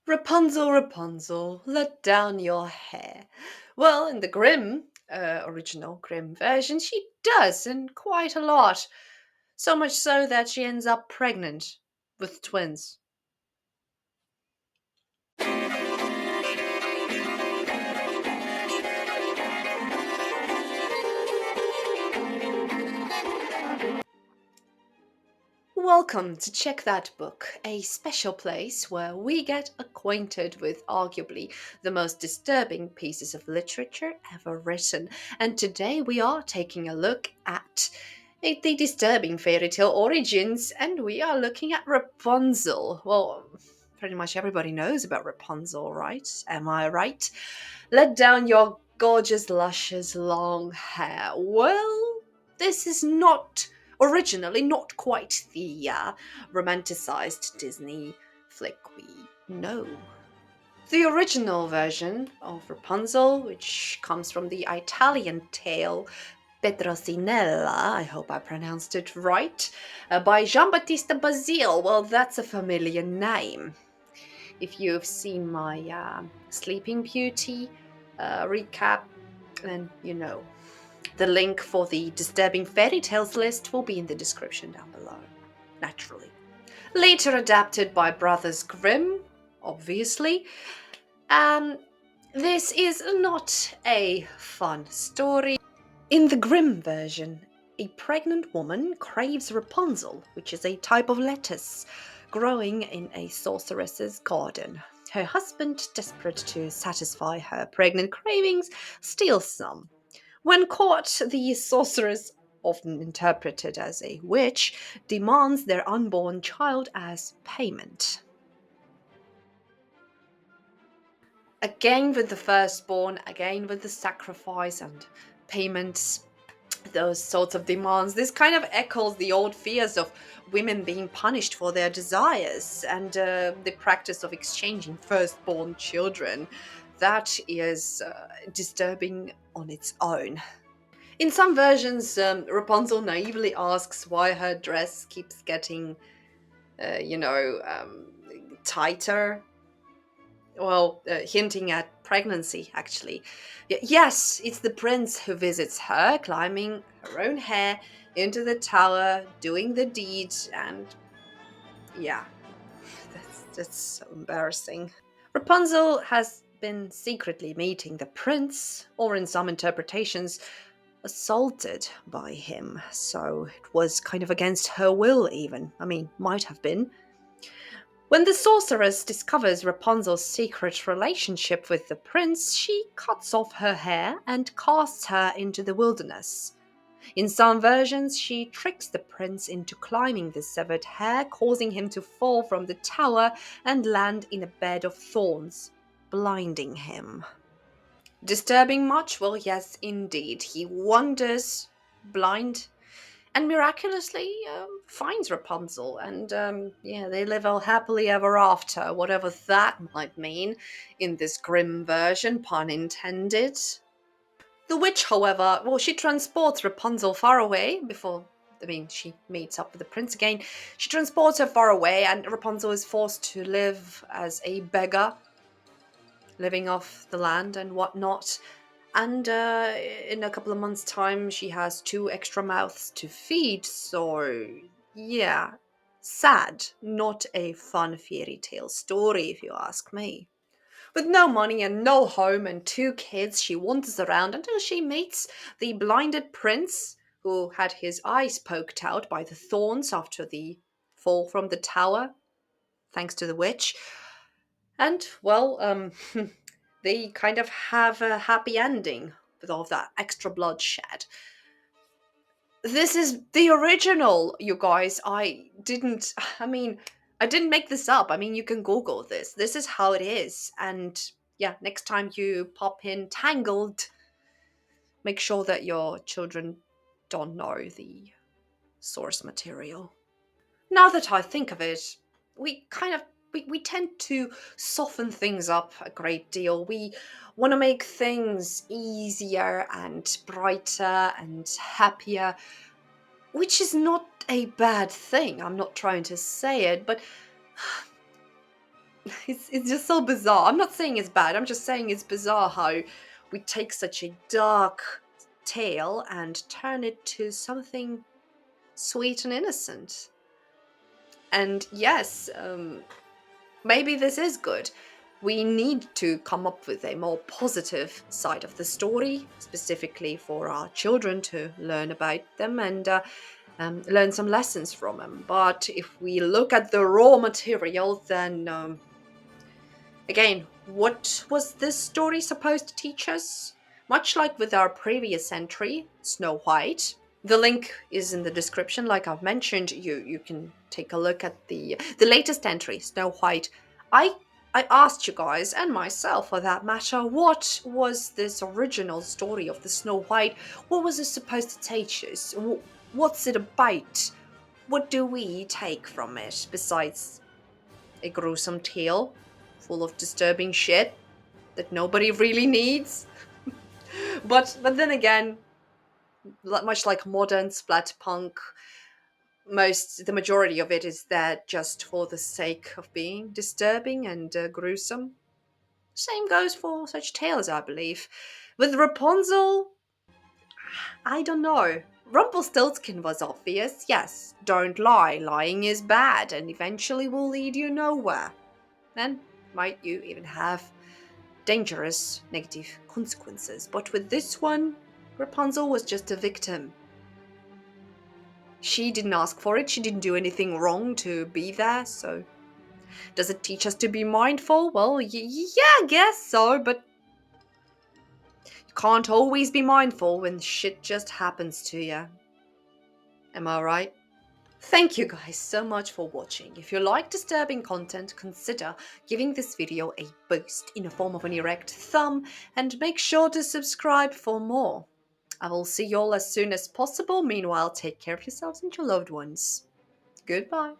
Rapunzel, Rapunzel, let down your hair. Well, in the original Grimm version, she does, and quite a lot. So much so that she ends up pregnant with twins. Welcome to Check That Book, a special place where we get acquainted with arguably the most disturbing pieces of literature ever written. And today we are taking a look at the disturbing fairy tale origins, and we are looking at Rapunzel. Well, pretty much everybody knows about Rapunzel, right? Am I right? Let down your gorgeous, luscious, long hair. Well, this is not originally not quite the romanticized Disney flick we know. The original version of Rapunzel, which comes from the Italian tale Petrosinella, I hope I pronounced it right, by Giambattista Basile. Well, that's a familiar name. If you've seen my Sleeping Beauty recap, then you know. The link for the disturbing fairy tales list will be in the description down below, naturally. Later adapted by Brothers Grimm, obviously. Um, this is not a fun story. In the Grimm version, a pregnant woman craves Rapunzel, which is a type of lettuce growing in a sorceress's garden. Her husband, desperate to satisfy her pregnant cravings, steals some. When caught, the sorceress, often interpreted as a witch, demands their unborn child as payment. Again with the firstborn, again with the sacrifice and payments, those sorts of demands. This kind of echoes the old fears of women being punished for their desires and the practice of exchanging firstborn children. That is disturbing on its own. In some versions, Rapunzel naively asks why her dress keeps getting, tighter. Well, hinting at pregnancy, actually. Yes, it's the prince who visits her, climbing her own hair into the tower, doing the deed, and yeah, that's so embarrassing. Rapunzel has been secretly meeting the prince, or in some interpretations, assaulted by him, so it was kind of against her will, even. I mean, might have been. When the sorceress discovers Rapunzel's secret relationship with the prince, she cuts off her hair and casts her into the wilderness. In some versions, she tricks the prince into climbing the severed hair, causing him to fall from the tower and land in a bed of thorns, blinding him. Disturbing much? Well, yes, indeed. He wanders blind and miraculously finds Rapunzel, and yeah, they live all happily ever after, whatever that might mean in this grim version, pun intended. The witch, however, well, she transports Rapunzel far away before. I mean, she meets up with the prince again. She transports her far away, and Rapunzel is forced to live as a beggar, living off the land and whatnot. And in a couple of months' time, she has two extra mouths to feed. So, yeah, sad. Not a fun fairy tale story, if you ask me. With no money and no home and two kids, she wanders around until she meets the blinded prince who had his eyes poked out by the thorns after the fall from the tower, thanks to the witch. And, well, they kind of have a happy ending with all of that extra bloodshed. This is the original, you guys. I didn't make this up. I mean, you can Google this. This is how it is. And yeah, next time you pop in Tangled, make sure that your children don't know the source material. Now that I think of it, we kind of we tend to soften things up a great deal. We want to make things easier and brighter and happier, which is not a bad thing. I'm not trying to say it, but It's just so bizarre. I'm not saying it's bad. I'm just saying it's bizarre how we take such a dark tale and turn it to something sweet and innocent. And yes, maybe this is good. We need to come up with a more positive side of the story, specifically for our children to learn about them and learn some lessons from them. But if we look at the raw material, then again, what was this story supposed to teach us? Much like with our previous entry, Snow White. The link is in the description, like I've mentioned. You can take a look at the latest entry, Snow White. I I asked you guys and myself for that matter, what was this original story of the Snow White? What was it supposed to teach us? What's it about? What do we take from it besides a gruesome tale full of disturbing shit that nobody really needs? But then again, much like modern splatpunk, the majority of it is there just for the sake of being disturbing and gruesome. Same goes for such tales, I believe. With Rapunzel, I don't know. Rumpelstiltskin was obvious, yes. Don't lie. Lying is bad and eventually will lead you nowhere. And might you even have dangerous negative consequences. But with this one, Rapunzel was just a victim. She didn't ask for it, she didn't do anything wrong to be there, so. Does it teach us to be mindful? Well, yeah, I guess so, but you can't always be mindful when shit just happens to you. Am I right? Thank you guys so much for watching. If you like disturbing content, consider giving this video a boost in the form of an erect thumb and make sure to subscribe for more. I will see you all as soon as possible. Meanwhile, take care of yourselves and your loved ones. Goodbye.